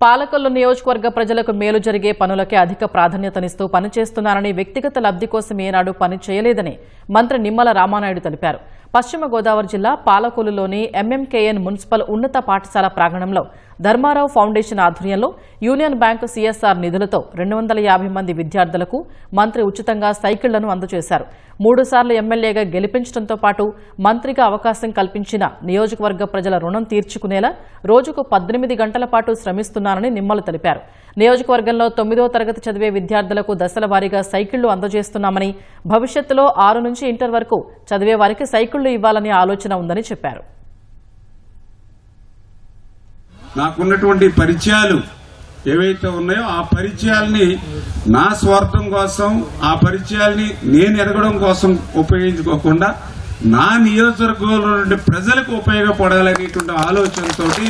పాలకొల్లు నియోజకవర్గ ప్రజలకు మేలు జరిగే పనులకే అధిక ప్రాధాన్యతనిస్తూ పనిచేస్తున్నారని, వ్యక్తిగత లబ్ధి కోసం ఏనాడు పని చేయలేదని మంత్రి నిమ్మల రామానాయుడు తెలిపారు. పశ్చిమ గోదావరి జిల్లా పాలకొల్లులోని ఎంఎంకేఎన్ మున్సిపల్ ఉన్నత పాఠశాల ప్రాంగణంలో ధర్మారావు ఫౌండేషన్ ఆధ్వర్యంలో యూనియన్ బ్యాంకు సీఎస్ఆర్ నిధులతో 250 మంది విద్యార్థులకు మంత్రి ఉచితంగా సైకిళ్లను అందజేశారు. 3 సార్లు ఎమ్మెల్యేగా గెలిపించడంతో పాటు మంత్రిగా అవకాశం కల్పించిన నియోజకవర్గ ప్రజల రుణం తీర్చుకునేలా రోజుకు 18 గంటల పాటు శ్రమిస్తున్నారని నిమ్మలు తెలిపారు. నియోజకవర్గంలో 9వ తరగతి చదివే విద్యార్థులకు దశల వారీగా సైకిళ్లు అందజేస్తున్నామని, భవిష్యత్తులో 6 నుంచి ఇంటర్ వరకు చదివే వారికి సైకిళ్లు ఇవ్వాలనే ఆలోచన ఉందని చెప్పారు. నాకున్నటువంటి పరిచయాలు ఏవైతే ఉన్నాయో ఆ పరిచయాల్ని నా స్వార్థం కోసం, ఆ పరిచయాల్ని నేను ఎదగడం కోసం ఉపయోగించుకోకుండా నా నియోజకవర్గంలో నుండి ప్రజలకు ఉపయోగపడాలనేటువంటి ఆలోచనతోటి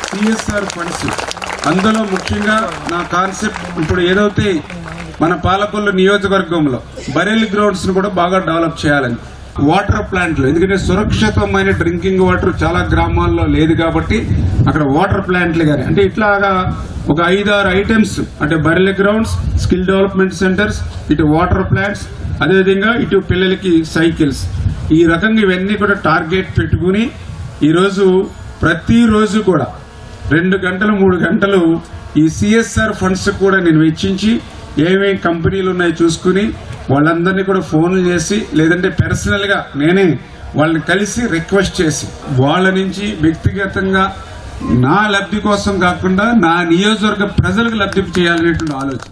సిఎస్ఆర్ ఫండ్స్, అందులో ముఖ్యంగా నా కాన్సెప్ట్ ఇప్పుడు ఏదైతే మన పాలకొల్లు నియోజకవర్గంలో బరెల్ గ్రౌండ్స్ ను కూడా బాగా డెవలప్ చేయాలని, వాటర్ ప్లాంట్లు, ఎందుకంటే సురక్షితమైన డ్రింకింగ్ వాటర్ చాలా గ్రామాల్లో లేదు కాబట్టి అక్కడ వాటర్ ప్లాంట్లు కానీ అంటే ఇట్లాగా ఒక 5-6 ఐటమ్స్ అంటే బరెల్ గ్రౌండ్స్, స్కిల్ డెవలప్మెంట్ సెంటర్స్, ఇటు వాటర్ ప్లాంట్స్, అదేవిధంగా ఇటు పిల్లలకి సైకిల్స్, ఈ రకంగా ఇవన్నీ కూడా టార్గెట్ పెట్టుకుని ఈరోజు ప్రతిరోజు కూడా 2 గంటలు 3 గంటలు ఈ సిఎస్ఆర్ ఫండ్స్ కూడా నేను వెచ్చించి ఏమేమి కంపెనీలు ఉన్నాయో చూసుకుని వాళ్ళందరినీ కూడా ఫోన్లు చేసి లేదంటే పర్సనల్ గా నేనే వాళ్ళని కలిసి రిక్వెస్ట్ చేసి వాళ్ళ నుంచి వ్యక్తిగతంగా నా లబ్ధి కోసం కాకుండా నా నియోజకవర్గ ప్రజలకు లబ్ధి చేయాలనేటువంటి ఆలోచన.